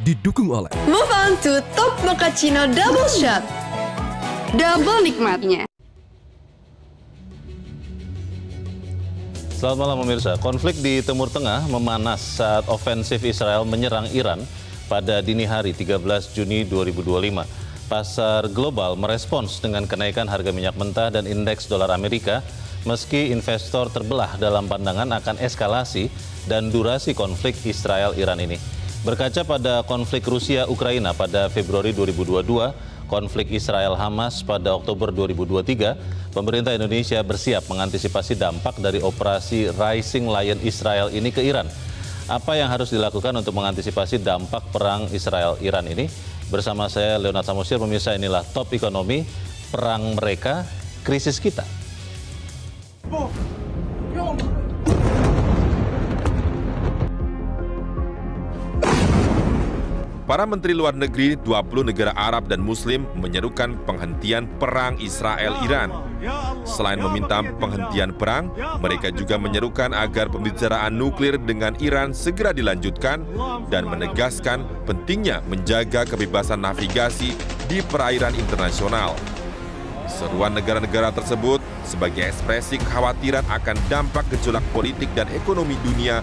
didukung oleh Move on to Top Mochaccino Double Shot. Double nikmatnya. Selamat malam pemirsa. Konflik di Timur Tengah memanas saat ofensif Israel menyerang Iran pada dini hari 13 Juni 2025. Pasar global merespons dengan kenaikan harga minyak mentah dan indeks dolar Amerika, meski investor terbelah dalam pandangan akan eskalasi dan durasi konflik Israel-Iran ini. Berkaca pada konflik Rusia-Ukraina pada Februari 2022, konflik Israel-Hamas pada Oktober 2023, pemerintah Indonesia bersiap mengantisipasi dampak dari operasi Rising Lion Israel ini ke Iran. Apa yang harus dilakukan untuk mengantisipasi dampak perang Israel-Iran ini? Bersama saya Leonard Samosir, pemirsa, inilah Top Ekonomi, Perang Mereka, Krisis Kita. Para menteri luar negeri 20 negara Arab dan Muslim menyerukan penghentian perang Israel-Iran. Selain meminta penghentian perang, mereka juga menyerukan agar pembicaraan nuklir dengan Iran segera dilanjutkan dan menegaskan pentingnya menjaga kebebasan navigasi di perairan internasional. Seruan negara-negara tersebut sebagai ekspresi kekhawatiran akan dampak gejolak politik dan ekonomi dunia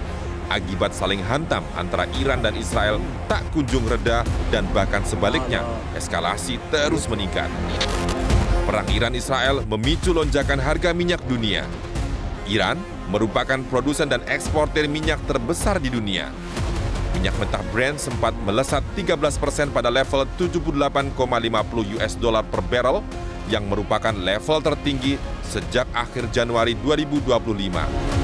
akibat saling hantam antara Iran dan Israel tak kunjung reda dan bahkan sebaliknya eskalasi terus meningkat. Perang Iran-Israel memicu lonjakan harga minyak dunia. Iran merupakan produsen dan eksportir minyak terbesar di dunia. Minyak mentah Brent sempat melesat 13% pada level 78,50 US dollar per barrel yang merupakan level tertinggi sejak akhir Januari 2025.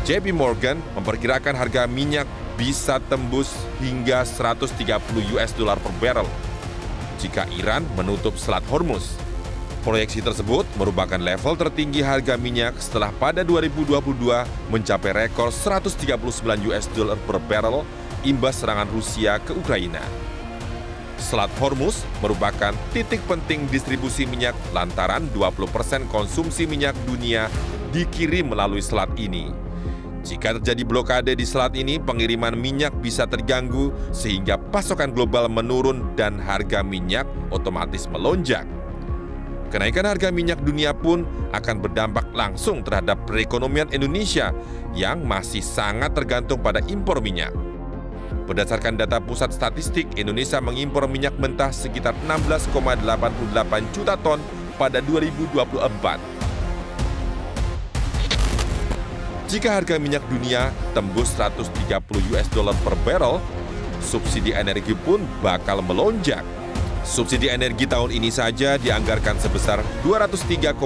JP Morgan memperkirakan harga minyak bisa tembus hingga 130 US dollar per barrel jika Iran menutup Selat Hormuz. Proyeksi tersebut merupakan level tertinggi harga minyak setelah pada 2022 mencapai rekor 139 US dollar per barrel imbas serangan Rusia ke Ukraina. Selat Hormuz merupakan titik penting distribusi minyak lantaran 20% konsumsi minyak dunia dikirim melalui selat ini. Jika terjadi blokade di selat ini, pengiriman minyak bisa terganggu sehingga pasokan global menurun dan harga minyak otomatis melonjak. Kenaikan harga minyak dunia pun akan berdampak langsung terhadap perekonomian Indonesia yang masih sangat tergantung pada impor minyak. Berdasarkan data Pusat Statistik, Indonesia mengimpor minyak mentah sekitar 16,88 juta ton pada 2024. Jika harga minyak dunia tembus 130 US dollar per barrel, subsidi energi pun bakal melonjak. Subsidi energi tahun ini saja dianggarkan sebesar 203,41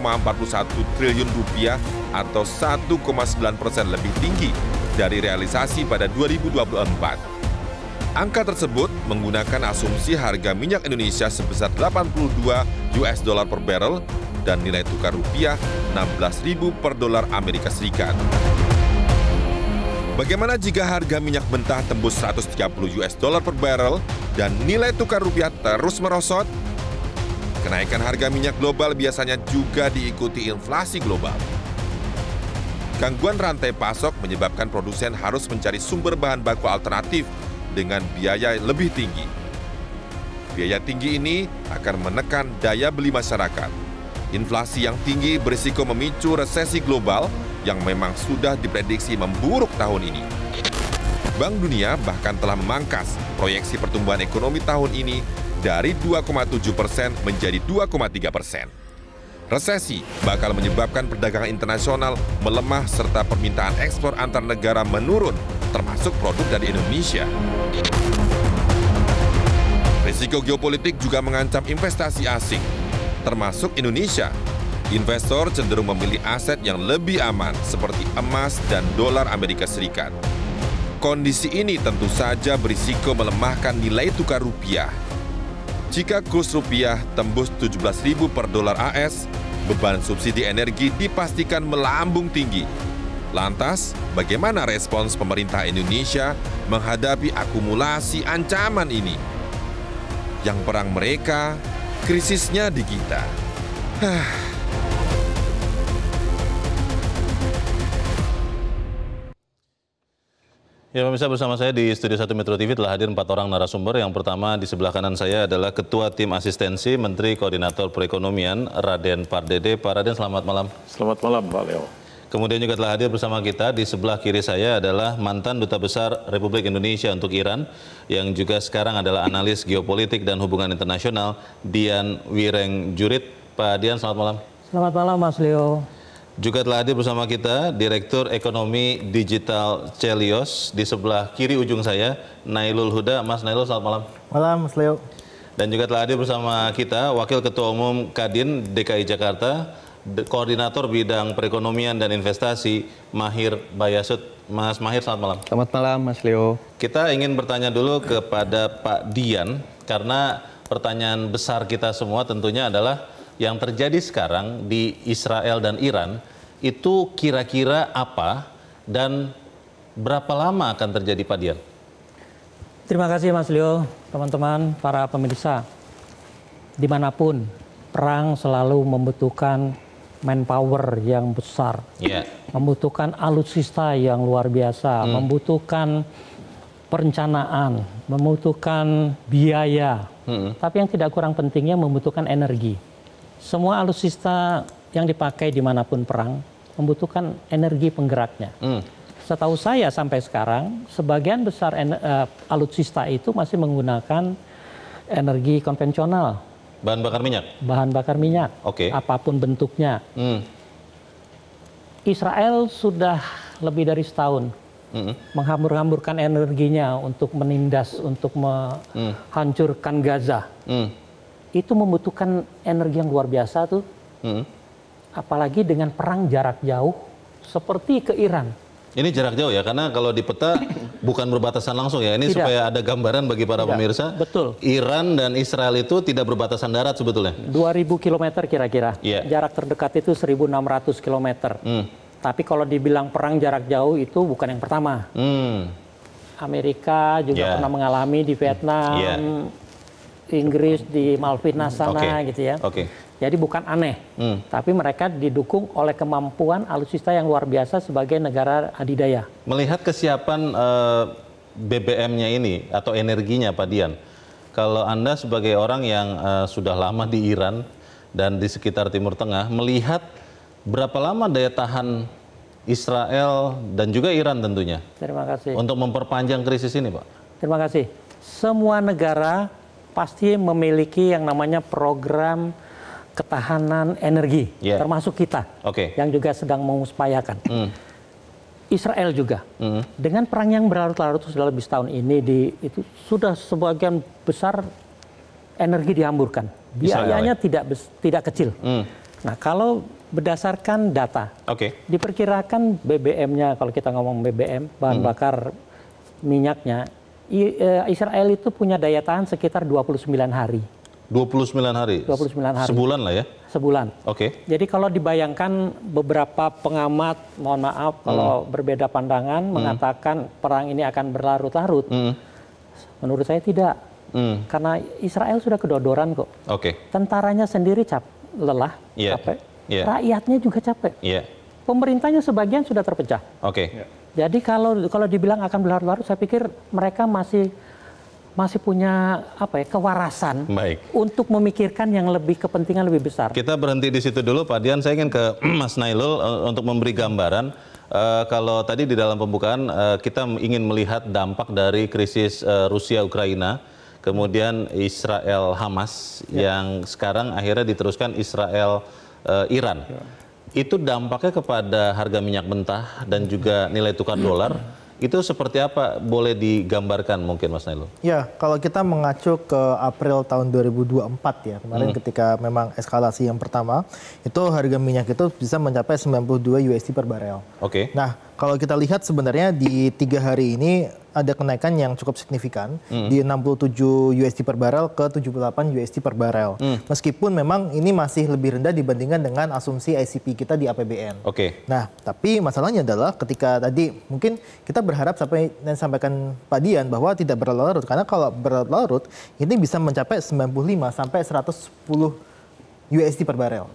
triliun rupiah atau 1,9% lebih tinggi dari realisasi pada 2024. Angka tersebut menggunakan asumsi harga minyak Indonesia sebesar 82 US dollar per barrel dan nilai tukar rupiah 16.000 per dolar Amerika Serikat. Bagaimana jika harga minyak mentah tembus 130 US dollar per barrel dan nilai tukar rupiah terus merosot? Kenaikan harga minyak global biasanya juga diikuti inflasi global. Gangguan rantai pasok menyebabkan produsen harus mencari sumber bahan baku alternatif dengan biaya lebih tinggi. Biaya tinggi ini akan menekan daya beli masyarakat. Inflasi yang tinggi berisiko memicu resesi global yang memang sudah diprediksi memburuk tahun ini. Bank Dunia bahkan telah memangkas proyeksi pertumbuhan ekonomi tahun ini dari 2,7% menjadi 2,3%. Resesi bakal menyebabkan perdagangan internasional melemah serta permintaan ekspor antar negara menurun, termasuk produk dari Indonesia. Risiko geopolitik juga mengancam investasi asing, termasuk Indonesia. Investor cenderung memilih aset yang lebih aman seperti emas dan dolar Amerika Serikat. Kondisi ini tentu saja berisiko melemahkan nilai tukar rupiah. Jika kurs rupiah tembus 17.000 per dolar AS, beban subsidi energi dipastikan melambung tinggi. Lantas, bagaimana respons pemerintah Indonesia menghadapi akumulasi ancaman ini? Yang perang mereka, krisisnya di kita. Ya, pemirsa, bersama saya di Studio 1 Metro TV telah hadir 4 orang narasumber. Yang pertama di sebelah kanan saya adalah Ketua Tim Asistensi Menteri Koordinator Perekonomian, Raden Pardede. Pak Raden, selamat malam. Selamat malam, Pak Leo. Kemudian juga telah hadir bersama kita di sebelah kiri saya adalah mantan Duta Besar Republik Indonesia untuk Iran, yang juga sekarang adalah analis geopolitik dan hubungan internasional, Dian Wirengjurit. Pak Dian, selamat malam. Selamat malam, Mas Leo. Juga telah hadir bersama kita Direktur Ekonomi Digital Celios, di sebelah kiri ujung saya, Nailul Huda. Mas Nailul, selamat malam. Malam, Mas Leo. Dan juga telah hadir bersama kita Wakil Ketua Umum Kadin DKI Jakarta, Koordinator Bidang Perekonomian dan Investasi, Mahir Bayasut. Mas Mahir, selamat malam. Selamat malam, Mas Leo. Kita ingin bertanya dulu kepada Pak Dian, karena pertanyaan besar kita semua tentunya adalah yang terjadi sekarang di Israel dan Iran itu kira-kira apa dan berapa lama akan terjadi, Pak Dian? Terima kasih, Mas Leo, teman-teman, para pemirsa. Dimanapun, perang selalu membutuhkan manpower yang besar, membutuhkan alutsista yang luar biasa, membutuhkan perencanaan, membutuhkan biaya, tapi yang tidak kurang pentingnya membutuhkan energi. Semua alutsista yang dipakai dimanapun perang membutuhkan energi penggeraknya. Setahu saya sampai sekarang, sebagian besar alutsista itu masih menggunakan energi konvensional. Bahan bakar minyak? Bahan bakar minyak, apapun bentuknya. Israel sudah lebih dari setahun menghambur-hamburkan energinya untuk menindas, untuk menghancurkan Gaza. Itu membutuhkan energi yang luar biasa tuh. Apalagi dengan perang jarak jauh seperti ke Iran. Ini jarak jauh ya, karena kalau di peta bukan berbatasan langsung ya. Ini supaya ada gambaran bagi para pemirsa. Betul. Iran dan Israel itu tidak berbatasan darat sebetulnya. 2000 km kira-kira. Jarak terdekat itu 1600 km. Tapi kalau dibilang perang jarak jauh itu bukan yang pertama. Amerika juga pernah mengalami di Vietnam. Inggris di Malvinas sana gitu ya. Jadi bukan aneh. Tapi mereka didukung oleh kemampuan alutsista yang luar biasa sebagai negara adidaya. Melihat kesiapan BBM-nya ini atau energinya, Pak Dian, kalau Anda sebagai orang yang sudah lama di Iran dan di sekitar Timur Tengah, melihat berapa lama daya tahan Israel dan juga Iran tentunya untuk memperpanjang krisis ini, Pak? Terima kasih. Semua negara pasti memiliki yang namanya program ketahanan energi, termasuk kita, yang juga sedang mengupayakan. Israel juga, dengan perang yang berlarut-larut sudah lebih setahun ini, itu sudah sebagian besar energi dihamburkan. Biayanya tidak kecil. Nah, kalau berdasarkan data, diperkirakan BBM-nya, kalau kita ngomong BBM, bahan bakar minyaknya, Israel itu punya daya tahan sekitar 29 hari. 29 hari? 29 hari. Sebulan lah ya? Sebulan. Jadi kalau dibayangkan, beberapa pengamat, mohon maaf kalau berbeda pandangan, mengatakan perang ini akan berlarut-larut. Menurut saya tidak. Karena Israel sudah kedodoran kok. Tentaranya sendiri lelah, capek. Rakyatnya juga capek. Pemerintahnya sebagian sudah terpecah. Jadi kalau dibilang akan berlarut-larut, saya pikir mereka masih punya kewarasan untuk memikirkan yang lebih kepentingan lebih besar. Kita berhenti di situ dulu, Pak Dian. Saya ingin ke Mas Nailul untuk memberi gambaran. Kalau tadi di dalam pembukaan kita ingin melihat dampak dari krisis Rusia Ukraina, kemudian Israel Hamas, yang sekarang akhirnya diteruskan Israel Iran. Itu dampaknya kepada harga minyak mentah dan juga nilai tukar dolar, itu seperti apa? Boleh digambarkan mungkin, Mas Nailul? Ya, kalau kita mengacu ke April tahun 2024 ya, kemarin ketika memang eskalasi yang pertama, itu harga minyak itu bisa mencapai 92 USD per barel. Nah, kalau kita lihat sebenarnya di 3 hari ini ada kenaikan yang cukup signifikan di 67 USD per barel ke 78 USD per barel. Meskipun memang ini masih lebih rendah dibandingkan dengan asumsi ICP kita di APBN. Nah, tapi masalahnya adalah ketika tadi mungkin kita berharap yang sampaikan Pak Dian bahwa tidak berlarut-larut, karena kalau berlarut-larut ini bisa mencapai 95 sampai 110 USD per barel.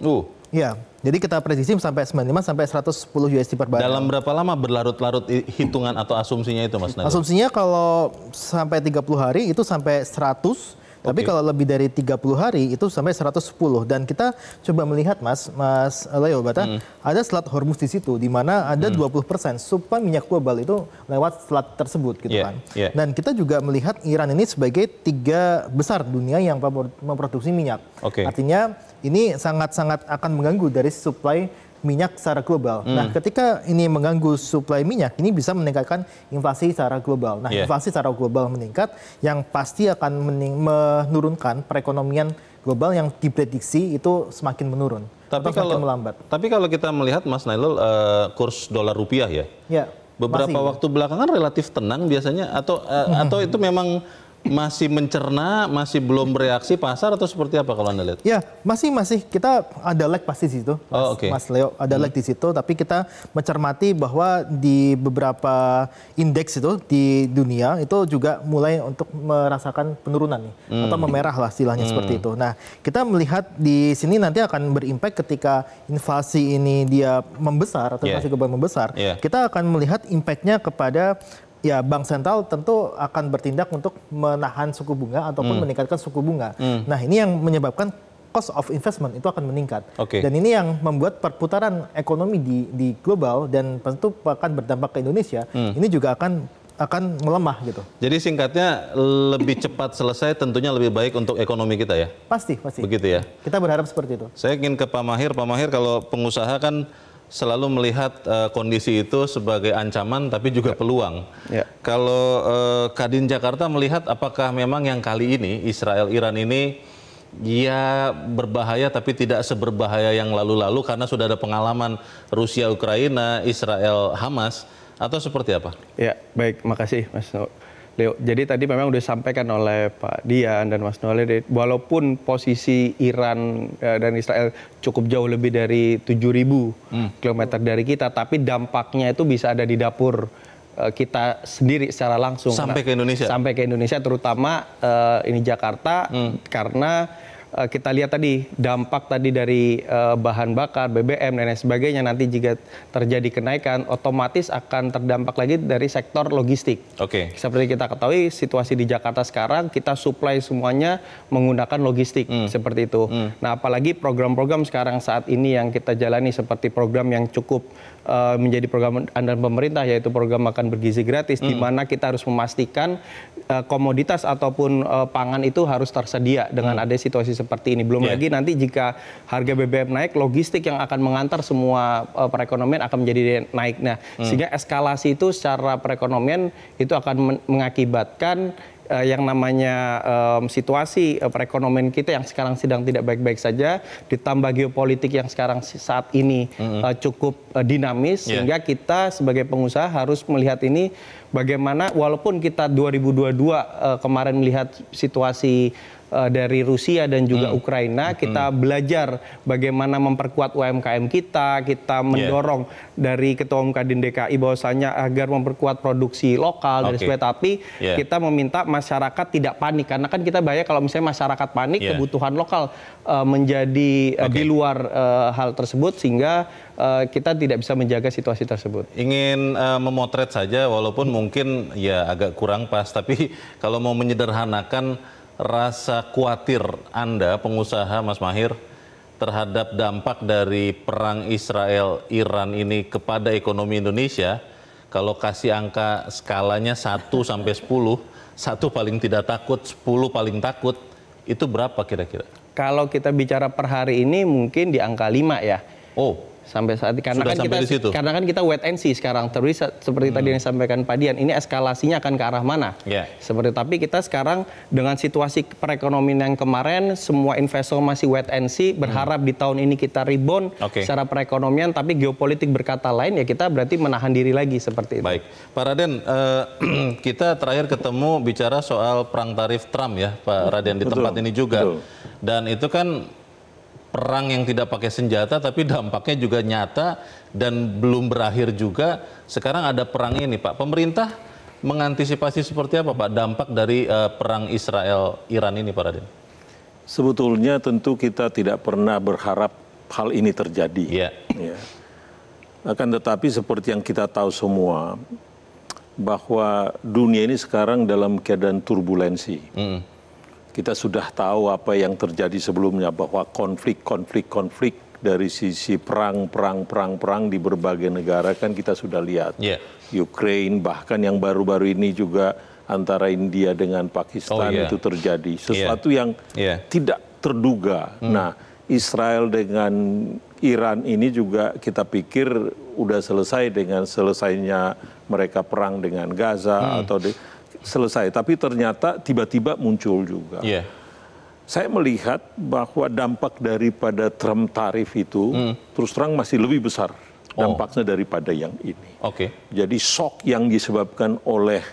Iya, jadi kita prediksi sampai 95 sampai 110 USD per barel. Dalam berapa lama berlarut-larut hitungan atau asumsinya itu, Mas Nailul? Asumsinya kalau sampai 30 hari itu sampai 100. Tapi kalau lebih dari 30 hari itu sampai 110. Dan kita coba melihat Mas Leo Bata, ada Selat Hormuz di situ, di mana ada 20% suplai minyak global itu lewat selat tersebut gitu kan. Dan kita juga melihat Iran ini sebagai 3 besar dunia yang memproduksi minyak. Artinya ini sangat-sangat akan mengganggu dari suplai minyak secara global. Nah, ketika ini mengganggu suplai minyak, ini bisa meningkatkan inflasi secara global. Nah, inflasi secara global meningkat, yang pasti akan menurunkan perekonomian global yang diprediksi itu semakin menurun. Semakin melambat. Tapi kalau kita melihat, Mas Nailul, kurs dolar rupiah ya, beberapa waktu belakangan relatif tenang biasanya, atau itu memang masih mencerna, masih belum bereaksi pasar, atau seperti apa kalau Anda lihat? Ya, masih kita ada lag pasti di situ, Mas Leo, ada lag di situ. Tapi kita mencermati bahwa di beberapa indeks itu di dunia itu juga mulai untuk merasakan penurunan nih, atau memerah lah istilahnya seperti itu. Nah, kita melihat di sini nanti akan berimpact ketika inflasi ini dia membesar atau inflasi global membesar. Kita akan melihat impactnya kepada bank sentral tentu akan bertindak untuk menahan suku bunga ataupun meningkatkan suku bunga. Nah, ini yang menyebabkan cost of investment itu akan meningkat. Dan ini yang membuat perputaran ekonomi di global dan tentu akan berdampak ke Indonesia. Ini juga akan melemah gitu. Jadi singkatnya, lebih cepat selesai tentunya lebih baik untuk ekonomi kita ya? Pasti. Begitu ya? Kita berharap seperti itu. Saya ingin ke Pak Mahir. Pak Mahir, kalau pengusaha kan selalu melihat kondisi itu sebagai ancaman tapi juga peluang. Kalau Kadin Jakarta melihat apakah memang yang kali ini Israel-Iran ini ya berbahaya tapi tidak seberbahaya yang lalu-lalu karena sudah ada pengalaman Rusia-Ukraina, Israel-Hamas, atau seperti apa? Ya, baik, makasih Mas Leo. Jadi tadi memang sudah disampaikan oleh Pak Dian dan Mas Noel, walaupun posisi Iran dan Israel cukup jauh lebih dari 7.000 kilometer dari kita, tapi dampaknya itu bisa ada di dapur kita sendiri secara langsung. Sampai ke Indonesia? Sampai ke Indonesia, terutama ini Jakarta, karena kita lihat tadi dampak tadi dari bahan bakar, BBM dan lain sebagainya, nanti jika terjadi kenaikan otomatis akan terdampak lagi dari sektor logistik. Seperti kita ketahui situasi di Jakarta sekarang, kita supply semuanya menggunakan logistik seperti itu. Nah, apalagi program-program sekarang saat ini yang kita jalani seperti program yang cukup menjadi program andalan pemerintah, yaitu program makan bergizi gratis, di mana kita harus memastikan komoditas ataupun pangan itu harus tersedia dengan ada situasi seperti ini. Belum lagi nanti jika harga BBM naik, logistik yang akan mengantar semua perekonomian akan menjadi naik. Nah, sehingga eskalasi itu secara perekonomian itu akan mengakibatkan yang namanya situasi perekonomian kita yang sekarang sedang tidak baik-baik saja, ditambah geopolitik yang sekarang saat ini cukup dinamis, sehingga kita sebagai pengusaha harus melihat ini bagaimana, walaupun kita 2022 kemarin melihat situasi dari Rusia dan juga Ukraina, kita belajar bagaimana memperkuat UMKM kita mendorong dari Ketua Umum Kadin DKI bahwasanya agar memperkuat produksi lokal dan sebagainya, tapi kita meminta masyarakat tidak panik, karena kan kita bahaya kalau misalnya masyarakat panik, kebutuhan lokal menjadi di luar hal tersebut, sehingga kita tidak bisa menjaga situasi tersebut. Ingin memotret saja, walaupun mungkin ya agak kurang pas, tapi kalau mau menyederhanakan rasa khawatir Anda, pengusaha, Mas Mahir, terhadap dampak dari perang Israel-Iran ini kepada ekonomi Indonesia, kalau kasih angka skalanya 1 sampai 10, 1 paling tidak takut, 10 paling takut, itu berapa kira-kira? Kalau kita bicara per hari ini mungkin di angka 5 ya. Sampai saat ini, karena kan kita wait and see sekarang, terus seperti tadi yang disampaikan Pak Dian, ini eskalasinya akan ke arah mana? Seperti, tapi kita sekarang dengan situasi perekonomian yang kemarin, semua investor masih wait and see, berharap di tahun ini kita rebound secara perekonomian, tapi geopolitik berkata lain, ya kita berarti menahan diri lagi seperti itu. Baik, Pak Raden, kita terakhir ketemu bicara soal perang tarif Trump ya, Pak Raden, di tempat ini juga. Dan itu kan perang yang tidak pakai senjata, tapi dampaknya juga nyata dan belum berakhir juga. Sekarang ada perang ini, Pak. Pemerintah mengantisipasi seperti apa, Pak, dampak dari perang Israel-Iran ini, Pak Raden? Sebetulnya tentu kita tidak pernah berharap hal ini terjadi. Ya. Akan tetapi seperti yang kita tahu semua, bahwa dunia ini sekarang dalam keadaan turbulensi. Kita sudah tahu apa yang terjadi sebelumnya, bahwa konflik dari sisi perang di berbagai negara kan kita sudah lihat. Ukraine, bahkan yang baru-baru ini juga antara India dengan Pakistan itu terjadi. Sesuatu yang tidak terduga. Nah, Israel dengan Iran ini juga kita pikir udah selesai dengan selesainya mereka perang dengan Gaza atau selesai. Tapi ternyata tiba-tiba muncul juga. Saya melihat bahwa dampak daripada Trump tarif itu terus terang masih lebih besar dampaknya daripada yang ini. Jadi shock yang disebabkan oleh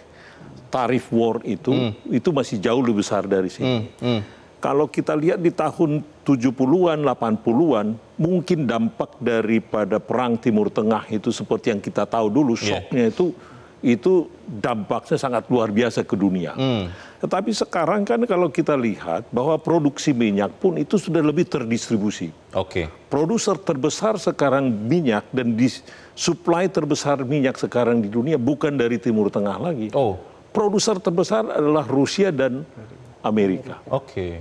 tarif war itu masih jauh lebih besar dari sini. Kalau kita lihat di tahun 70-an, 80-an, mungkin dampak daripada perang Timur Tengah itu seperti yang kita tahu dulu, shocknya itu dampaknya sangat luar biasa ke dunia. Tetapi sekarang kan kalau kita lihat bahwa produksi minyak pun itu sudah lebih terdistribusi. Produser terbesar sekarang minyak dan supply terbesar minyak sekarang di dunia bukan dari Timur Tengah lagi. Produser terbesar adalah Rusia dan Amerika.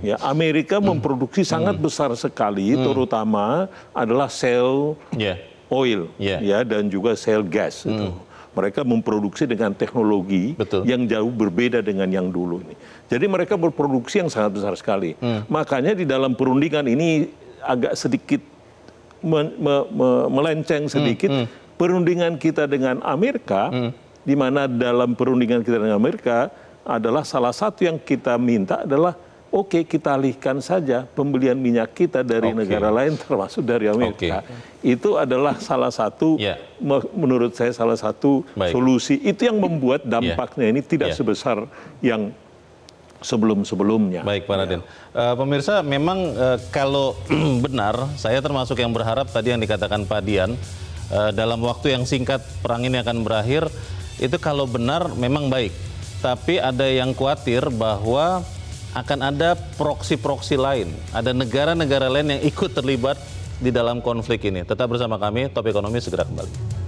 Ya, Amerika memproduksi sangat besar sekali, terutama adalah shale oil, ya, dan juga shale gas. Mereka memproduksi dengan teknologi yang jauh berbeda dengan yang dulu ini. Jadi mereka berproduksi yang sangat besar sekali. Makanya di dalam perundingan ini agak sedikit melenceng sedikit. Perundingan kita dengan Amerika, di mana dalam perundingan kita dengan Amerika adalah salah satu yang kita minta adalah kita alihkan saja pembelian minyak kita dari negara lain termasuk dari Amerika. Itu adalah salah satu, menurut saya salah satu solusi. Itu yang membuat dampaknya ini tidak sebesar yang sebelum-sebelumnya. Baik, Pak Raden. Pemirsa, memang kalau benar, saya termasuk yang berharap tadi yang dikatakan Pak Dian, dalam waktu yang singkat perang ini akan berakhir, itu kalau benar memang baik. Tapi ada yang khawatir bahwa akan ada proksi-proksi lain. Ada negara-negara lain yang ikut terlibat di dalam konflik ini. Tetap bersama kami, Top Ekonomi segera kembali.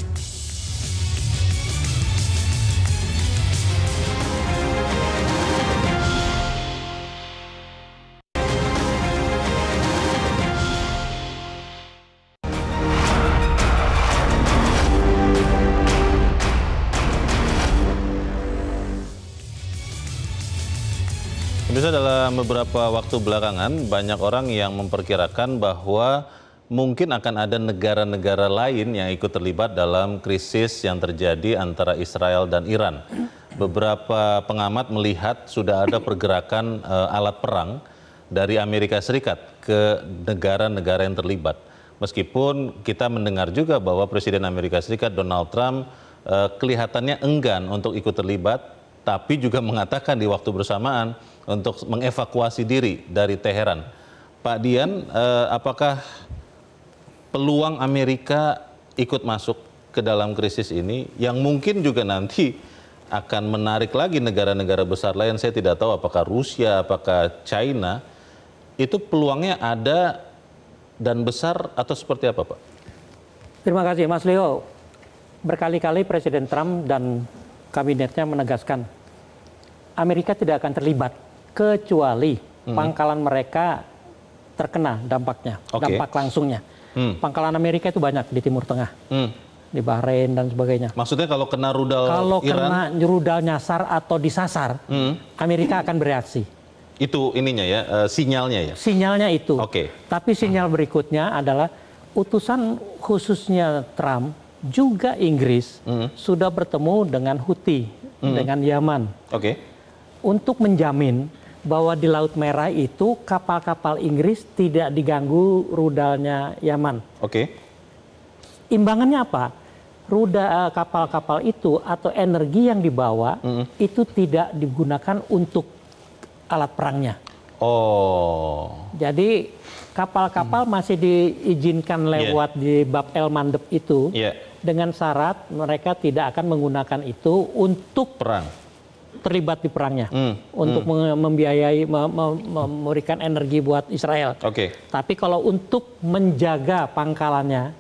Bisa dalam beberapa waktu belakangan banyak orang yang memperkirakan bahwa mungkin akan ada negara-negara lain yang ikut terlibat dalam krisis yang terjadi antara Israel dan Iran. Beberapa pengamat melihat sudah ada pergerakan alat perang dari Amerika Serikat ke negara-negara yang terlibat. Meskipun kita mendengar juga bahwa Presiden Amerika Serikat Donald Trump kelihatannya enggan untuk ikut terlibat, tapi juga mengatakan di waktu bersamaan untuk mengevakuasi diri dari Teheran. Pak Dian, apakah peluang Amerika ikut masuk ke dalam krisis ini yang mungkin juga nanti akan menarik lagi negara-negara besar lain? Saya tidak tahu apakah Rusia, apakah China, itu peluangnya ada dan besar atau seperti apa, Pak? Terima kasih, Mas Leo. Berkali-kali Presiden Trump dan kabinetnya menegaskan Amerika tidak akan terlibat kecuali pangkalan mereka terkena dampaknya, dampak langsungnya. Pangkalan Amerika itu banyak di Timur Tengah, di Bahrain dan sebagainya. Maksudnya kalau kena rudal Iran? Kalau kena rudal nyasar atau disasar, Amerika akan bereaksi. Itu ininya ya, sinyalnya ya? Sinyalnya itu. Tapi sinyal berikutnya adalah utusan khususnya Trump, juga Inggris, sudah bertemu dengan Houthi, dengan Yaman. Untuk menjamin bahwa di Laut Merah itu kapal-kapal Inggris tidak diganggu rudalnya Yaman. Imbangannya apa? Rudal kapal-kapal itu atau energi yang dibawa itu tidak digunakan untuk alat perangnya. Jadi kapal-kapal masih diizinkan lewat di Bab el Mandeb itu dengan syarat mereka tidak akan menggunakan itu untuk perang. terlibat di perangnya untuk membiayai, memberikan energi buat Israel. Tapi kalau untuk menjaga pangkalannya,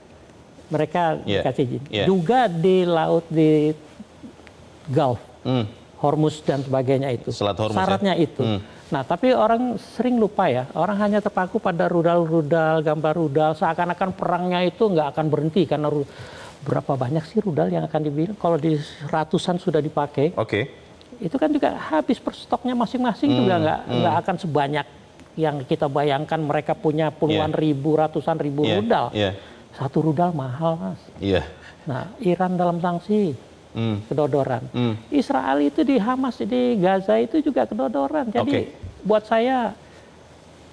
mereka dikasih izin. Juga di laut di Gulf, Hormuz dan sebagainya itu. Syaratnya itu. Nah, tapi orang sering lupa ya, orang hanya terpaku pada rudal-rudal, gambar rudal, seakan-akan perangnya itu nggak akan berhenti karena berapa banyak sih rudal yang akan dibilang, kalau di ratusan sudah dipakai, itu kan juga habis per stoknya masing-masing juga nggak akan sebanyak yang kita bayangkan. Mereka punya puluhan ribu, ratusan ribu rudal. Satu rudal mahal, Mas. Nah, Iran dalam sanksi. Kedodoran. Israel itu di Hamas, di Gaza itu juga kedodoran. Jadi buat saya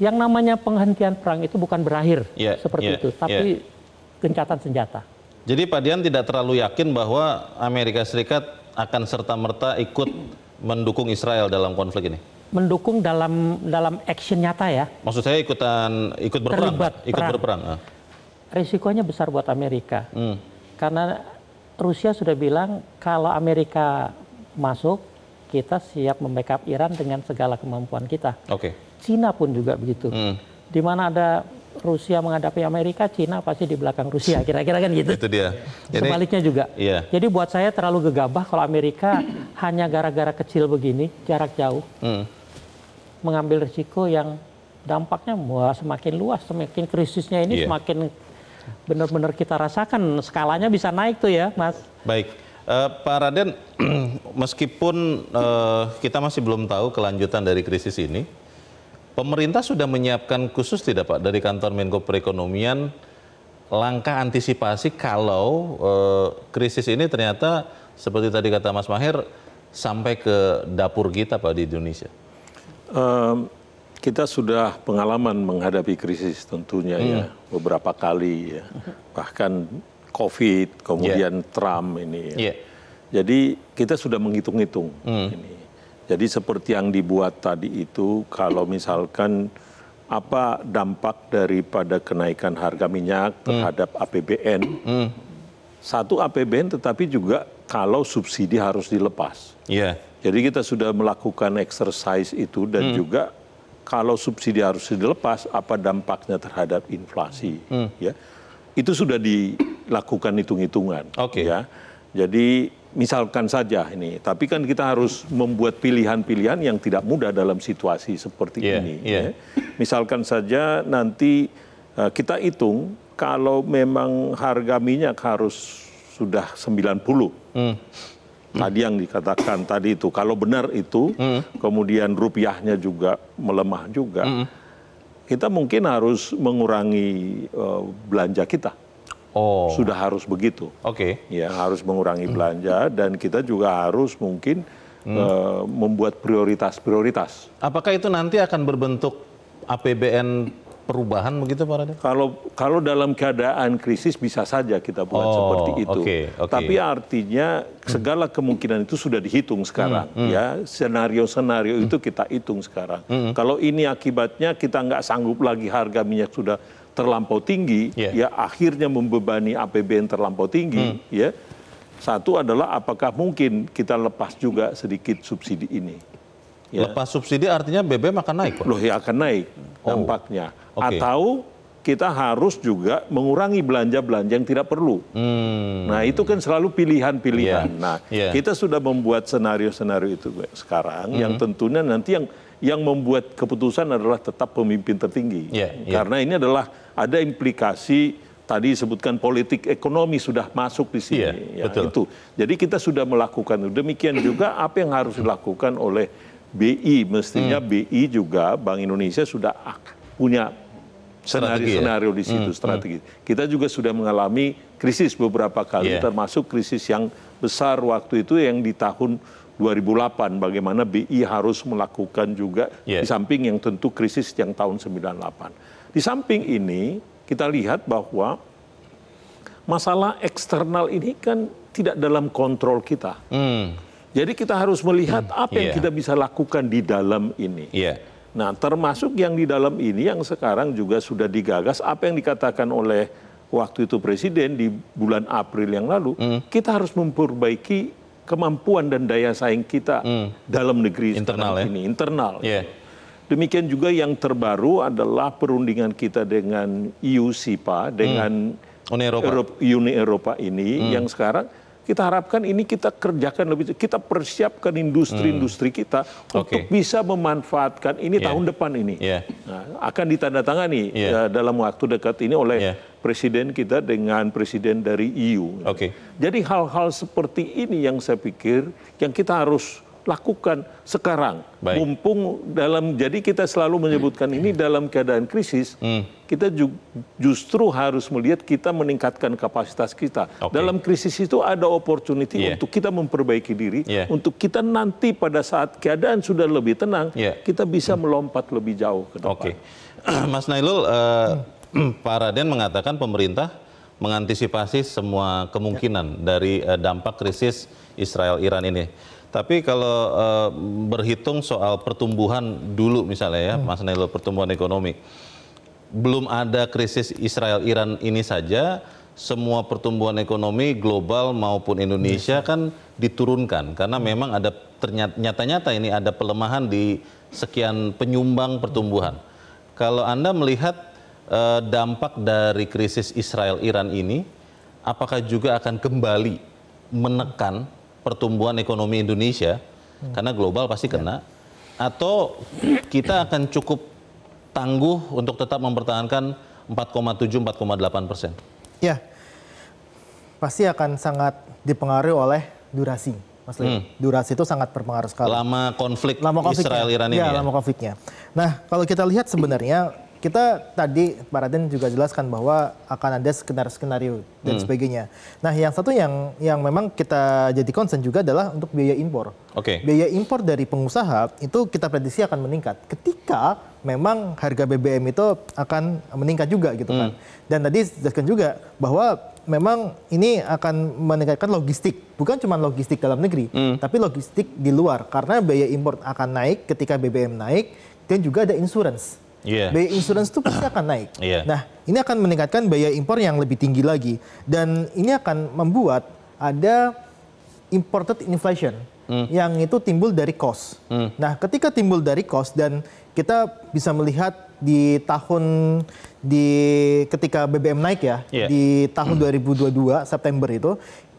yang namanya penghentian perang itu bukan berakhir seperti itu, tapi gencatan senjata. Jadi Pak Dian tidak terlalu yakin bahwa Amerika Serikat akan serta-merta ikut mendukung Israel dalam konflik ini? Mendukung dalam action nyata ya. Maksud saya ikut berperang? Ikut berperang. Risikonya besar buat Amerika. Karena Rusia sudah bilang kalau Amerika masuk, kita siap membackup Iran dengan segala kemampuan kita. Cina pun juga begitu. Di mana ada Rusia menghadapi Amerika, Cina pasti di belakang Rusia. Kira-kira kan gitu. Itu dia. Sebaliknya juga. Jadi buat saya terlalu gegabah kalau Amerika hanya gara-gara kecil begini, jarak jauh, mengambil risiko yang dampaknya semakin luas, semakin krisisnya ini semakin benar-benar kita rasakan, skalanya bisa naik tuh ya, Mas. Baik, Pak Raden, meskipun kita masih belum tahu kelanjutan dari krisis ini, pemerintah sudah menyiapkan khusus tidak Pak dari kantor Menko Perekonomian langkah antisipasi kalau krisis ini ternyata seperti tadi kata Mas Maher sampai ke dapur kita Pak di Indonesia? Kita sudah pengalaman menghadapi krisis tentunya ya, beberapa kali ya. Bahkan COVID, kemudian Trump ini ya. Jadi kita sudah menghitung-hitung ini. Jadi seperti yang dibuat tadi itu, kalau misalkan apa dampak daripada kenaikan harga minyak terhadap APBN, satu APBN tetapi juga kalau subsidi harus dilepas. Jadi kita sudah melakukan exercise itu dan juga kalau subsidi harus dilepas, apa dampaknya terhadap inflasi? Ya, itu sudah dilakukan hitung-hitungan. Ya, jadi misalkan saja ini, tapi kan kita harus membuat pilihan-pilihan yang tidak mudah dalam situasi seperti ini. Ya. Misalkan saja nanti kita hitung kalau memang harga minyak harus sudah 90. Tadi yang dikatakan tadi itu, kalau benar itu, kemudian rupiahnya juga melemah juga, kita mungkin harus mengurangi belanja kita. Sudah harus begitu. Ya, harus mengurangi belanja dan kita juga harus mungkin membuat prioritas-prioritas. Apakah itu nanti akan berbentuk APBN perubahan begitu Pak Raden? Kalau dalam keadaan krisis bisa saja kita buat seperti itu. Tapi artinya segala kemungkinan itu sudah dihitung sekarang. Ya, senario-senario itu kita hitung sekarang. Kalau ini akibatnya kita nggak sanggup lagi, harga minyak sudah terlampau tinggi, ya akhirnya membebani APBN terlampau tinggi. Ya, satu adalah apakah mungkin kita lepas juga sedikit subsidi ini. Ya. Lepas subsidi artinya BBM akan naik Pak? Loh ya akan naik dampaknya. Atau kita harus juga mengurangi belanja-belanja yang tidak perlu. Nah itu kan selalu pilihan-pilihan. Nah kita sudah membuat senario-senario itu sekarang yang tentunya nanti yang membuat keputusan adalah tetap pemimpin tertinggi. Karena ini adalah ada implikasi tadi disebutkan politik ekonomi sudah masuk di sini. Itu. Jadi kita sudah melakukan itu. Demikian juga apa yang harus dilakukan oleh BI, mestinya BI juga Bank Indonesia sudah punya senario-senario di situ strategi. Kita juga sudah mengalami krisis beberapa kali, termasuk krisis yang besar waktu itu yang di tahun 2008, bagaimana BI harus melakukan juga di samping yang tentu krisis yang tahun 98. Di samping ini kita lihat bahwa masalah eksternal ini kan tidak dalam kontrol kita. Jadi kita harus melihat apa yang kita bisa lakukan di dalam ini. Nah, termasuk yang di dalam ini yang sekarang juga sudah digagas, apa yang dikatakan oleh waktu itu Presiden di bulan April yang lalu, kita harus memperbaiki kemampuan dan daya saing kita dalam negeri internal ini, internal. Demikian juga yang terbaru adalah perundingan kita dengan EU-SIPA, dengan Uni Eropa ini, yang sekarang kita harapkan ini kita kerjakan lebih, kita persiapkan industri-industri kita untuk bisa memanfaatkan ini tahun depan ini. Nah, akan ditandatangani dalam waktu dekat ini oleh presiden kita dengan presiden dari EU. Jadi hal-hal seperti ini yang saya pikir yang kita harus lakukan sekarang. Mumpung jadi kita selalu menyebutkan ini dalam keadaan krisis, kita justru harus melihat kita meningkatkan kapasitas kita. Dalam krisis itu ada opportunity untuk kita memperbaiki diri, untuk kita nanti pada saat keadaan sudah lebih tenang, kita bisa melompat lebih jauh ke depan. Mas Nailul, Pak Raden mengatakan pemerintah mengantisipasi semua kemungkinan dari dampak krisis Israel-Iran ini. Tapi kalau berhitung soal pertumbuhan dulu misalnya ya, Mas Nailul, pertumbuhan ekonomi. Belum ada krisis Israel-Iran ini saja, semua pertumbuhan ekonomi global maupun Indonesia kan diturunkan. Karena memang ada nyata-nyata ini ada pelemahan di sekian penyumbang pertumbuhan. Kalau Anda melihat dampak dari krisis Israel-Iran ini, apakah juga akan kembali menekan pertumbuhan ekonomi Indonesia, karena global pasti kena, atau kita akan cukup tangguh untuk tetap mempertahankan 4,7-4,8%? Ya, pasti akan sangat dipengaruhi oleh durasi, Mas Leo. Durasi itu sangat berpengaruh sekali. Lama konflik Israel-Iran ini ya? Lama konfliknya. Nah, kalau kita lihat sebenarnya, kita tadi Pak Raden juga jelaskan bahwa akan ada skenario dan sebagainya. Nah, yang satu yang memang kita jadi concern juga adalah untuk biaya impor. Biaya impor dari pengusaha itu kita prediksi akan meningkat ketika memang harga BBM itu akan meningkat juga gitu kan. Dan tadi dijelaskan juga bahwa memang ini akan meningkatkan logistik, bukan cuma logistik dalam negeri, tapi logistik di luar, karena biaya impor akan naik ketika BBM naik, dan juga ada insurance. Biaya insurance itu pasti akan naik. Nah, ini akan meningkatkan biaya impor yang lebih tinggi lagi. Dan ini akan membuat ada imported inflation yang itu timbul dari cost. Nah, ketika timbul dari cost dan kita bisa melihat ketika BBM naik ya, di tahun 2022 September itu,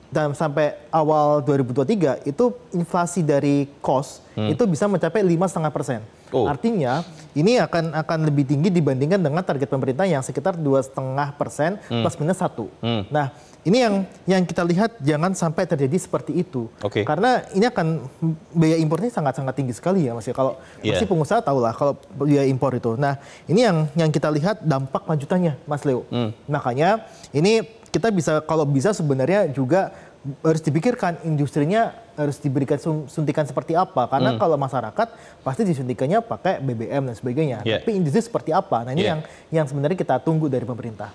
dan sampai awal 2023 itu inflasi dari cost itu bisa mencapai 5,5%. Artinya ini akan lebih tinggi dibandingkan dengan target pemerintah yang sekitar 2,5% plus minus 1. Nah, ini yang kita lihat jangan sampai terjadi seperti itu. Karena ini akan biaya impornya sangat-sangat tinggi sekali ya Mas. Kalau pasti pengusaha tahu lah kalau biaya impor itu. Nah, ini yang kita lihat dampak lanjutannya Mas Leo. Makanya ini kita bisa kalau bisa sebenarnya juga harus dipikirkan industrinya harus diberikan suntikan seperti apa, karena kalau masyarakat pasti disuntikannya pakai BBM dan sebagainya. Tapi industri seperti apa? Nah, ini yang sebenarnya kita tunggu dari pemerintah.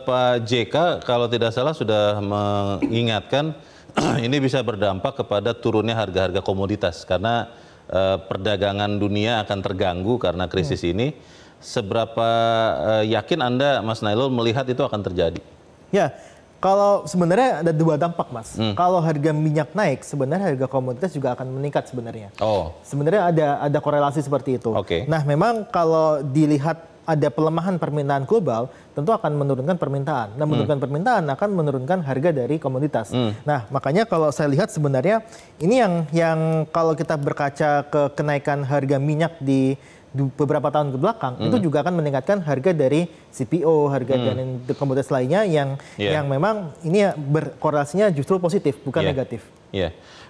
Pak JK kalau tidak salah sudah mengingatkan ini bisa berdampak kepada turunnya harga-harga komoditas karena perdagangan dunia akan terganggu karena krisis ini. Seberapa yakin Anda, Mas Nailul, melihat itu akan terjadi? Ya, kalau sebenarnya ada dua dampak, Mas. Kalau harga minyak naik, sebenarnya harga komoditas juga akan meningkat sebenarnya. Sebenarnya ada korelasi seperti itu. Nah, memang kalau dilihat ada pelemahan permintaan global, tentu akan menurunkan permintaan. Nah, menurunkan permintaan akan menurunkan harga dari komoditas. Nah, makanya kalau saya lihat sebenarnya ini yang kalau kita berkaca ke kenaikan harga minyak di beberapa tahun ke belakang, itu juga akan meningkatkan harga dari CPO, harga dan komoditas lainnya yang memang ini berkorelasinya justru positif, bukan negatif.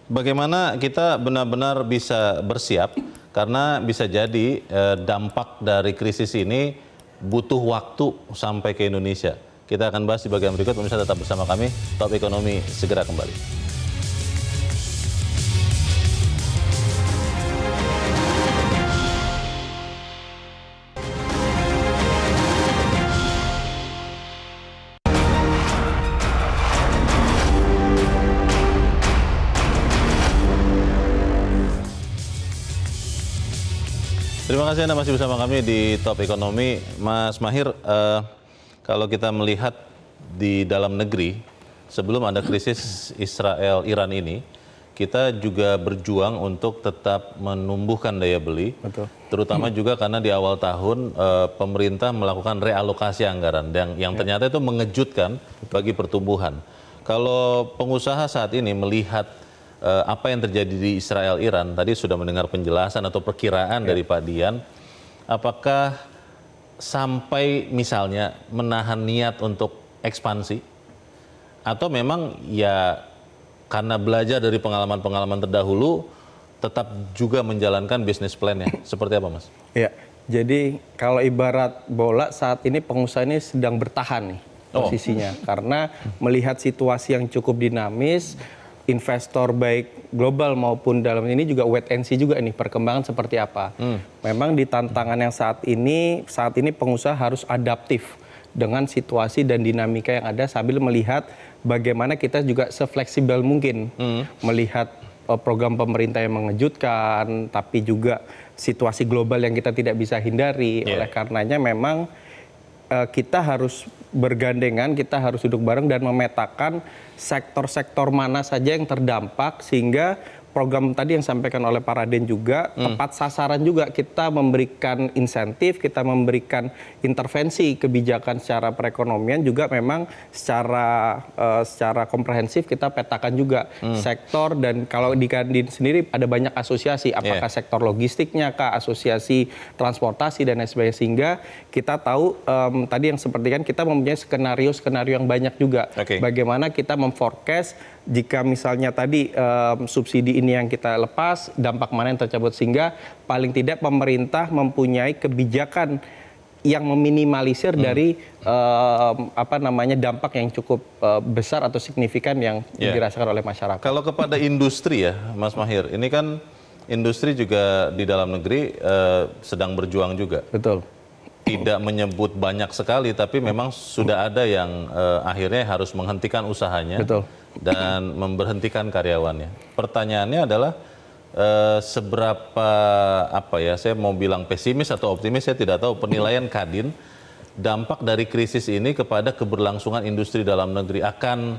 Bagaimana kita benar-benar bisa bersiap, karena bisa jadi dampak dari krisis ini butuh waktu sampai ke Indonesia. Kita akan bahas di bagian berikut, pemirsa tetap bersama kami, Top Ekonomi segera kembali. Terima kasih Anda masih bersama kami di Top Ekonomi. Mas Mahir, kalau kita melihat di dalam negeri, sebelum ada krisis Israel-Iran ini, kita juga berjuang untuk tetap menumbuhkan daya beli. Betul. Terutama juga karena di awal tahun pemerintah melakukan realokasi anggaran yang ternyata itu mengejutkan bagi pertumbuhan. Kalau pengusaha saat ini melihat apa yang terjadi di Israel-Iran, tadi sudah mendengar penjelasan atau perkiraan dari Pak Dian, apakah sampai misalnya menahan niat untuk ekspansi? Atau memang ya karena belajar dari pengalaman-pengalaman terdahulu, tetap juga menjalankan bisnis plan-nya. Seperti apa, Mas? Ya, jadi kalau ibarat bola saat ini pengusaha ini sedang bertahan nih posisinya. Karena melihat situasi yang cukup dinamis, investor baik global maupun dalam ini juga wait and see juga nih perkembangan seperti apa. Memang di tantangan yang saat ini pengusaha harus adaptif dengan situasi dan dinamika yang ada sambil melihat bagaimana kita juga sefleksibel mungkin melihat program pemerintah yang mengejutkan, tapi juga situasi global yang kita tidak bisa hindari. Oleh karenanya memang kita harus bergandengan, kita harus duduk bareng dan memetakan sektor-sektor mana saja yang terdampak sehingga program tadi yang disampaikan oleh Pak Raden juga tepat sasaran juga, kita memberikan insentif, kita memberikan intervensi kebijakan secara perekonomian juga memang secara komprehensif kita petakan juga sektor. Dan kalau di Kadin sendiri ada banyak asosiasi, apakah sektor logistiknya kah, asosiasi transportasi dan lain sebagainya, sehingga kita tahu tadi yang seperti kan kita mempunyai skenario yang banyak juga. Bagaimana kita memforecast jika misalnya tadi subsidi ini yang kita lepas, dampak mana yang tercabut, sehingga paling tidak pemerintah mempunyai kebijakan yang meminimalisir dari dampak yang cukup besar atau signifikan yang dirasakan oleh masyarakat. Kalau kepada industri ya, Mas Mahir, ini kan industri juga di dalam negeri sedang berjuang juga. Betul. Tidak menyebut banyak sekali, tapi memang sudah ada yang akhirnya harus menghentikan usahanya. Betul. Dan memberhentikan karyawannya. Pertanyaannya adalah seberapa saya mau bilang pesimis atau optimis, saya tidak tahu, penilaian Kadin dampak dari krisis ini kepada keberlangsungan industri dalam negeri akan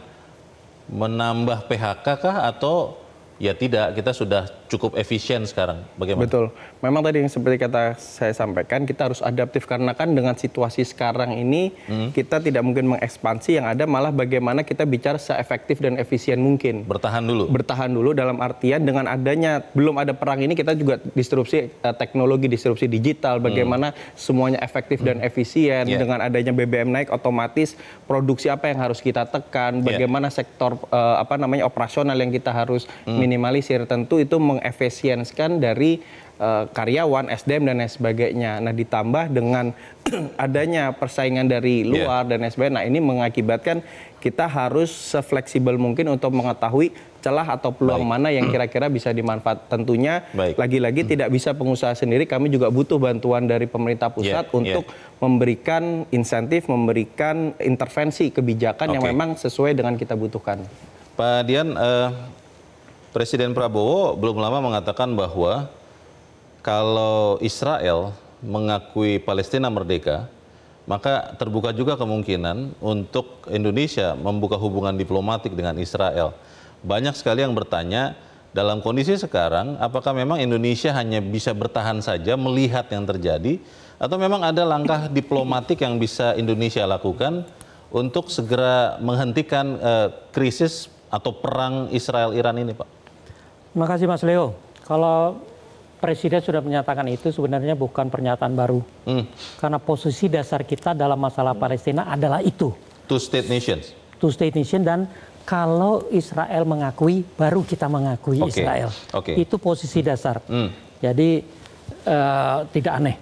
menambah PHK kah atau ya tidak, kita sudah cukup efisien sekarang. Bagaimana? Betul. Memang tadi yang seperti kata saya sampaikan, kita harus adaptif karena kan dengan situasi sekarang ini kita tidak mungkin mengekspansi, yang ada malah bagaimana kita bicara seefektif dan efisien mungkin. Bertahan dulu. Bertahan dulu dalam artian dengan adanya belum ada perang ini kita juga disrupsi teknologi, disrupsi digital, bagaimana semuanya efektif dan efisien. Dengan adanya BBM naik, otomatis produksi apa yang harus kita tekan, bagaimana sektor operasional yang kita harus minimalisir, tentu itu mengefisienkan dari karyawan, SDM dan lain sebagainya. Nah, ditambah dengan adanya persaingan dari luar dan lain sebagainya. Nah, ini mengakibatkan kita harus sefleksibel mungkin untuk mengetahui celah atau peluang mana yang kira-kira bisa dimanfaatkan. Tentunya lagi-lagi tidak bisa pengusaha sendiri, kami juga butuh bantuan dari pemerintah pusat untuk memberikan insentif, memberikan intervensi kebijakan yang memang sesuai dengan kita butuhkan. Pak Dian, Presiden Prabowo belum lama mengatakan bahwa kalau Israel mengakui Palestina merdeka, maka terbuka juga kemungkinan untuk Indonesia membuka hubungan diplomatik dengan Israel. Banyak sekali yang bertanya, dalam kondisi sekarang, apakah memang Indonesia hanya bisa bertahan saja melihat yang terjadi, atau memang ada langkah diplomatik yang bisa Indonesia lakukan untuk segera menghentikan krisis atau perang Israel-Iran ini, Pak? Terima kasih, Mas Leo. Kalau Presiden sudah menyatakan itu, sebenarnya bukan pernyataan baru. Karena posisi dasar kita dalam masalah Palestina adalah itu. Two state nations. Two state nation, dan kalau Israel mengakui, baru kita mengakui Israel. Itu posisi dasar. Jadi tidak aneh.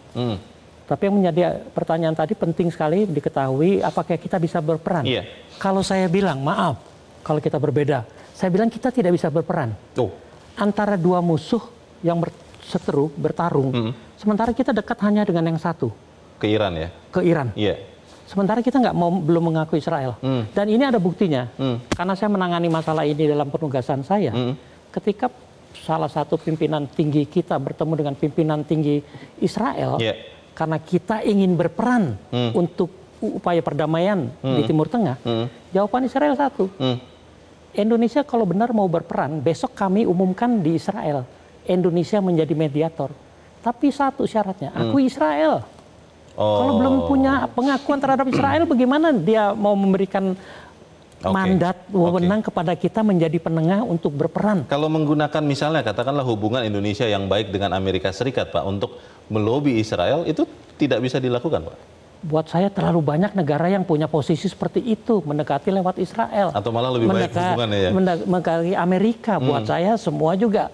Tapi yang menjadi pertanyaan tadi penting sekali diketahui, apakah kita bisa berperan? Kalau saya bilang, maaf, kalau kita berbeda, saya bilang kita tidak bisa berperan. Antara dua musuh yang berseteru, bertarung, sementara kita dekat hanya dengan yang satu. Ke Iran ya? Ke Iran. Sementara kita belum mengakui Israel. Dan ini ada buktinya. Karena saya menangani masalah ini dalam penugasan saya. Ketika salah satu pimpinan tinggi kita bertemu dengan pimpinan tinggi Israel, karena kita ingin berperan untuk upaya perdamaian di Timur Tengah, jawaban Israel satu. Indonesia kalau benar mau berperan, besok kami umumkan di Israel, Indonesia menjadi mediator. Tapi satu syaratnya, akui Israel. Kalau belum punya pengakuan terhadap Israel, bagaimana dia mau memberikan mandat wewenang kepada kita menjadi penengah untuk berperan? Kalau menggunakan misalnya katakanlah hubungan Indonesia yang baik dengan Amerika Serikat, Pak, untuk melobi Israel, itu tidak bisa dilakukan, Pak? Buat saya terlalu banyak negara yang punya posisi seperti itu, mendekati lewat Israel. Atau malah lebih baik hubungannya ya? Mendekati Amerika, buat saya semua juga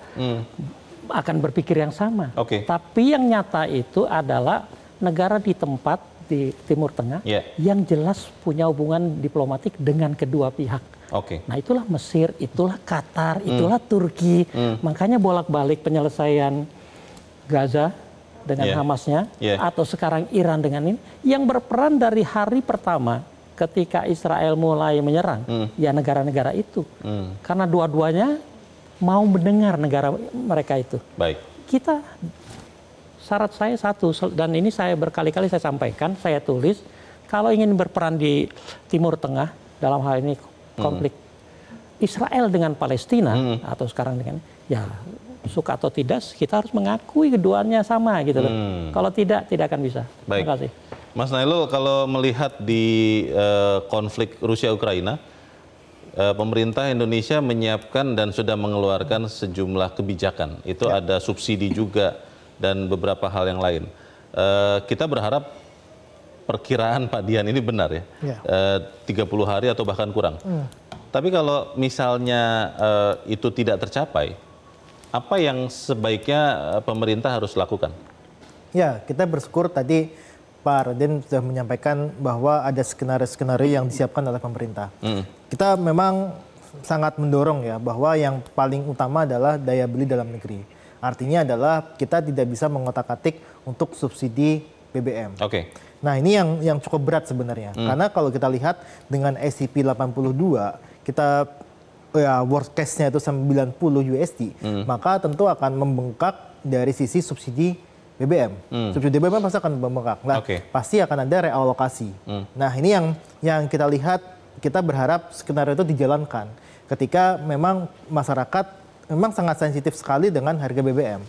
akan berpikir yang sama. Tapi yang nyata itu adalah negara di tempat di Timur Tengah yang jelas punya hubungan diplomatik dengan kedua pihak. Nah itulah Mesir, itulah Qatar, itulah Turki. Makanya bolak-balik penyelesaian Gaza dengan Hamasnya, atau sekarang Iran dengan ini, yang berperan dari hari pertama ketika Israel mulai menyerang, ya negara-negara itu. Karena dua-duanya mau mendengar negara mereka itu. Kita, syarat saya satu, dan ini saya berkali-kali saya sampaikan, saya tulis, kalau ingin berperan di Timur Tengah, dalam hal ini konflik Israel dengan Palestina, atau sekarang dengan, ya suka atau tidak, kita harus mengakui keduanya sama gitu loh. Kalau tidak akan bisa. Terima kasih. Mas Nailul, kalau melihat di konflik Rusia-Ukraina, pemerintah Indonesia menyiapkan dan sudah mengeluarkan sejumlah kebijakan. Itu ada subsidi juga dan beberapa hal yang lain. Kita berharap perkiraan Pak Dian ini benar ya, 30 hari atau bahkan kurang. Tapi kalau misalnya itu tidak tercapai, apa yang sebaiknya pemerintah harus lakukan? Ya, kita bersyukur tadi Pak Raden sudah menyampaikan bahwa ada skenario-skenario yang disiapkan oleh pemerintah. Kita memang sangat mendorong ya bahwa yang paling utama adalah daya beli dalam negeri. Artinya adalah kita tidak bisa mengotak-atik untuk subsidi BBM. Nah ini yang cukup berat sebenarnya. Karena kalau kita lihat dengan SCP 82, kita worst case-nya itu 90 USD, maka tentu akan membengkak dari sisi subsidi BBM. Subsidi BBM pasti akan membengkak. Nah, pasti akan ada realokasi. Nah, ini yang kita lihat, kita berharap skenario itu dijalankan ketika memang masyarakat memang sangat sensitif sekali dengan harga BBM.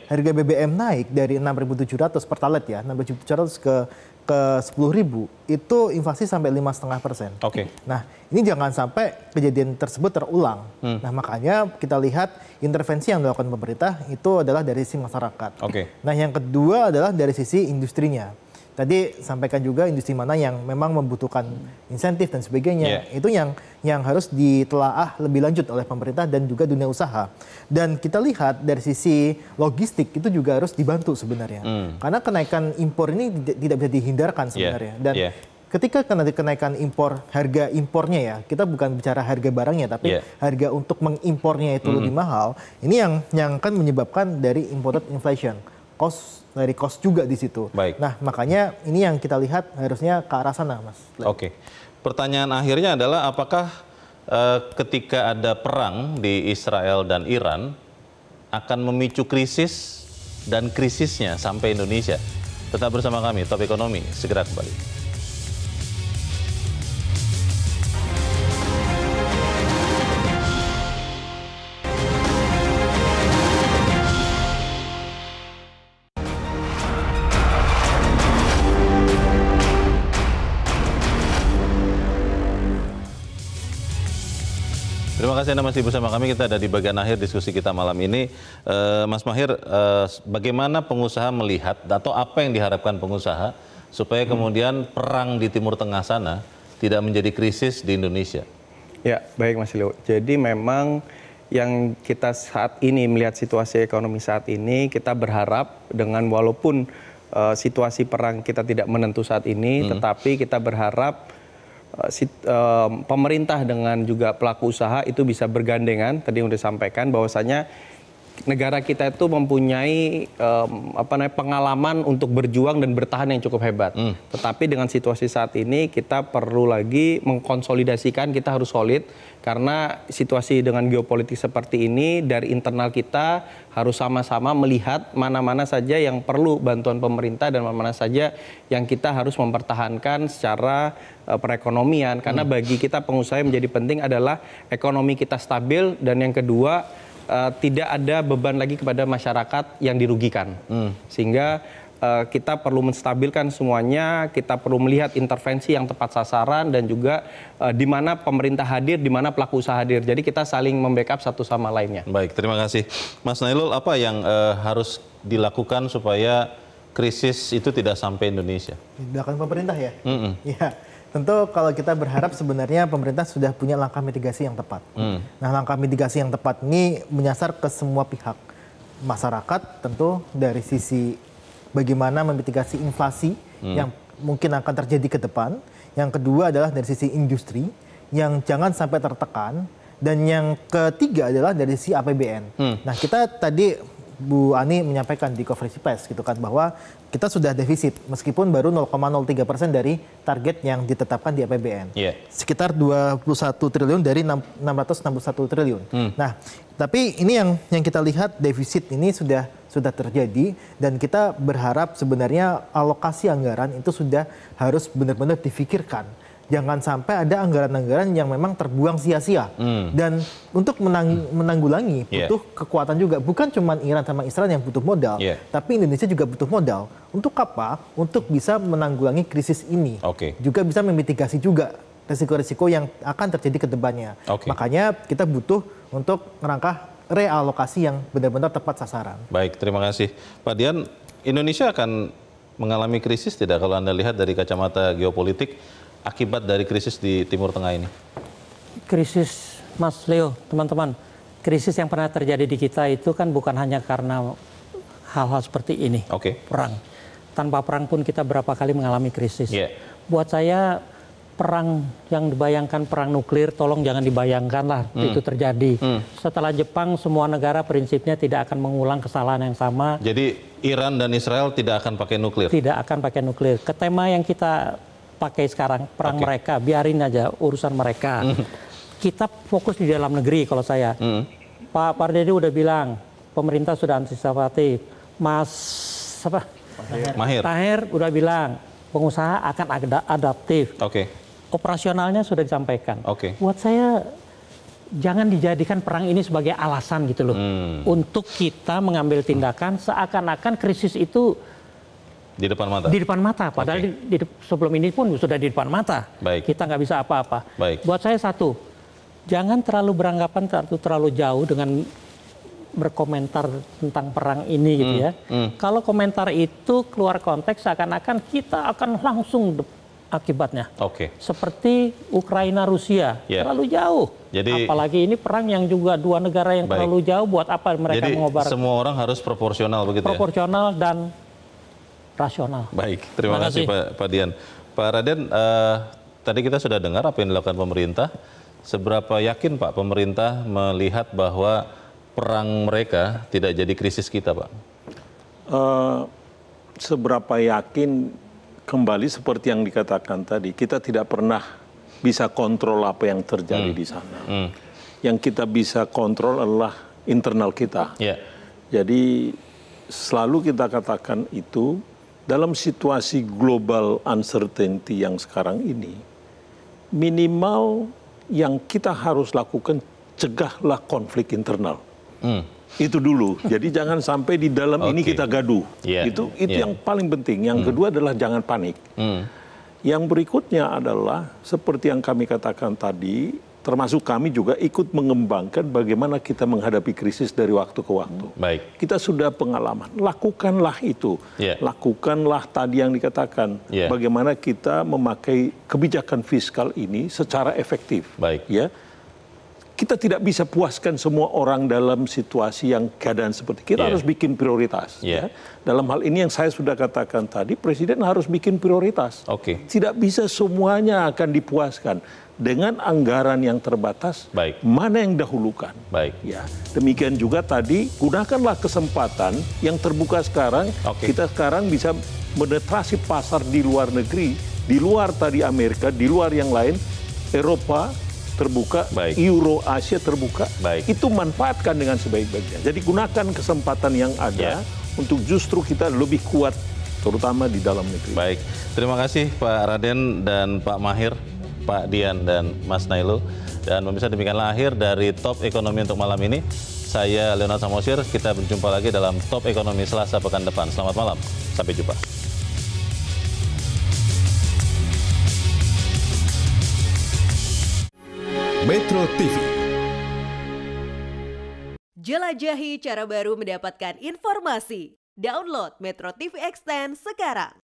Harga BBM naik dari 6.700 per talet ya, 6.700 ke 10.000, itu inflasi sampai 5,5%. Nah, ini jangan sampai kejadian tersebut terulang. Nah, makanya kita lihat intervensi yang dilakukan pemerintah itu adalah dari sisi masyarakat. Nah, yang kedua adalah dari sisi industrinya. Tadi sampaikan juga industri mana yang memang membutuhkan insentif dan sebagainya. Itu yang harus ditelaah lebih lanjut oleh pemerintah dan juga dunia usaha. Dan kita lihat dari sisi logistik itu juga harus dibantu sebenarnya. Karena kenaikan impor ini tidak bisa dihindarkan sebenarnya. Dan ketika kenaikan impor, harga impornya ya, kita bukan bicara harga barangnya, tapi harga untuk mengimpornya itu lebih mahal. Ini yang akan menyebabkan dari imported inflation. Cost juga di situ. Nah, makanya ini yang kita lihat harusnya ke arah sana, Mas. Pertanyaan akhirnya adalah apakah ketika ada perang di Israel dan Iran akan memicu krisis dan krisisnya sampai Indonesia? Tetap bersama kami, Top Ekonomi segera kembali. Terima kasih Anda masih bersama kami. Kita ada di bagian akhir diskusi kita malam ini. Mas Mahir, bagaimana pengusaha melihat atau apa yang diharapkan pengusaha supaya kemudian perang di Timur Tengah sana tidak menjadi krisis di Indonesia? Ya, baik Mas Leo. Jadi memang yang kita saat ini melihat situasi ekonomi saat ini, kita berharap dengan walaupun situasi perang kita tidak menentu saat ini, tetapi kita berharap pemerintah dengan juga pelaku usaha itu bisa bergandengan. Tadi yang sudah disampaikan bahwasanya negara kita itu mempunyai pengalaman untuk berjuang dan bertahan yang cukup hebat. Tetapi dengan situasi saat ini kita perlu lagi mengkonsolidasikan, kita harus solid karena situasi dengan geopolitik seperti ini dari internal kita harus sama-sama melihat mana-mana saja yang perlu bantuan pemerintah dan mana-mana saja yang kita harus mempertahankan secara perekonomian. Karena bagi kita pengusaha yang menjadi penting adalah ekonomi kita stabil dan yang kedua tidak ada beban lagi kepada masyarakat yang dirugikan. Sehingga kita perlu menstabilkan semuanya, kita perlu melihat intervensi yang tepat sasaran dan juga di mana pemerintah hadir, di mana pelaku usaha hadir. Jadi kita saling membackup satu sama lainnya. Baik, terima kasih. Mas Nailul, apa yang harus dilakukan supaya krisis itu tidak sampai Indonesia? Di belakang pemerintah ya? Ya. Tentu kalau kita berharap sebenarnya pemerintah sudah punya langkah mitigasi yang tepat. Nah, langkah mitigasi yang tepat ini menyasar ke semua pihak. Masyarakat tentu dari sisi bagaimana memitigasi inflasi yang mungkin akan terjadi ke depan. Yang kedua adalah dari sisi industri yang jangan sampai tertekan. Dan yang ketiga adalah dari sisi APBN. Nah, kita tadi Bu Ani menyampaikan di konferensi pers gitu kan bahwa kita sudah defisit meskipun baru 0,03% dari target yang ditetapkan di APBN. Sekitar 21 triliun dari 661 triliun. Nah, tapi ini yang kita lihat defisit ini sudah terjadi dan kita berharap sebenarnya alokasi anggaran itu sudah harus benar-benar difikirkan. Jangan sampai ada anggaran-anggaran yang memang terbuang sia-sia. Dan untuk menanggulangi butuh kekuatan juga. Bukan cuma Iran sama Israel yang butuh modal, tapi Indonesia juga butuh modal. Untuk apa? Untuk bisa menanggulangi krisis ini. Juga bisa memitigasi juga risiko-risiko yang akan terjadi ke depannya. Makanya kita butuh untuk merangkah realokasi yang benar-benar tepat sasaran. Baik, terima kasih. Pak Dian, Indonesia akan mengalami krisis tidak kalau Anda lihat dari kacamata geopolitik akibat dari krisis di Timur Tengah ini? Krisis, Mas Leo, teman-teman, krisis yang pernah terjadi di kita itu kan bukan hanya karena hal-hal seperti ini, perang. Tanpa perang pun kita berapa kali mengalami krisis. Buat saya, perang yang dibayangkan perang nuklir, tolong jangan dibayangkan lah itu terjadi. Setelah Jepang, semua negara prinsipnya tidak akan mengulang kesalahan yang sama. Jadi Iran dan Israel tidak akan pakai nuklir? Tidak akan pakai nuklir. Ke tema yang kita pakai sekarang, perang mereka, biarin aja urusan mereka. Kita fokus di dalam negeri kalau saya. Pak Pardede udah bilang, pemerintah sudah antisipatif. Mas Tahir udah bilang, pengusaha akan adaptif. Operasionalnya sudah disampaikan. Buat saya, jangan dijadikan perang ini sebagai alasan gitu loh. Untuk kita mengambil tindakan seakan-akan krisis itu di depan mata? Di depan mata, padahal sebelum ini pun sudah di depan mata. Kita nggak bisa apa-apa. Buat saya satu, jangan terlalu beranggapan terlalu jauh dengan berkomentar tentang perang ini gitu ya. Kalau komentar itu keluar konteks seakan-akan kita akan langsung akibatnya. Seperti Ukraina-Rusia, terlalu jauh. Jadi, apalagi ini perang yang juga dua negara yang terlalu jauh, buat apa mereka mengobar? Jadi semua orang harus proporsional begitu proporsional dan rasional. Baik, terima kasih Pak Dian. Pak Raden, tadi kita sudah dengar apa yang dilakukan pemerintah. Seberapa yakin Pak pemerintah melihat bahwa perang mereka tidak jadi krisis kita, Pak? Seberapa yakin, kembali seperti yang dikatakan tadi, kita tidak pernah bisa kontrol apa yang terjadi di sana. Yang kita bisa kontrol adalah internal kita. Jadi selalu kita katakan itu, dalam situasi global uncertainty yang sekarang ini, minimal yang kita harus lakukan, cegahlah konflik internal. Itu dulu. Jadi jangan sampai di dalam ini kita gaduh. Itu yang paling penting. Yang kedua adalah jangan panik. Yang berikutnya adalah seperti yang kami katakan tadi, termasuk kami juga ikut mengembangkan bagaimana kita menghadapi krisis dari waktu ke waktu. Kita sudah pengalaman, lakukanlah itu. Lakukanlah tadi yang dikatakan, bagaimana kita memakai kebijakan fiskal ini secara efektif. kita tidak bisa puaskan semua orang dalam situasi yang keadaan seperti kita harus bikin prioritas. Ya. Dalam hal ini yang saya sudah katakan tadi, Presiden harus bikin prioritas. Tidak bisa semuanya akan dipuaskan. Dengan anggaran yang terbatas, mana yang dahulukan. Ya, demikian juga tadi, gunakanlah kesempatan yang terbuka sekarang. Kita sekarang bisa menetrasi pasar di luar negeri, di luar tadi Amerika, di luar yang lain, Eropa terbuka, Euro, Asia terbuka. Itu manfaatkan dengan sebaik-baiknya. Jadi gunakan kesempatan yang ada untuk justru kita lebih kuat, terutama di dalam negeri. Baik, terima kasih Pak Raden dan Pak Mahir, Pak Dian dan Mas Nailo. Dan pemirsa, demikianlah akhir dari Top Ekonomi untuk malam ini. Saya Leonard Samosir, kita berjumpa lagi dalam Top Ekonomi Selasa pekan depan. Selamat malam, sampai jumpa. Metro TV. Jelajahi cara baru mendapatkan informasi. Download Metro TV Extend sekarang.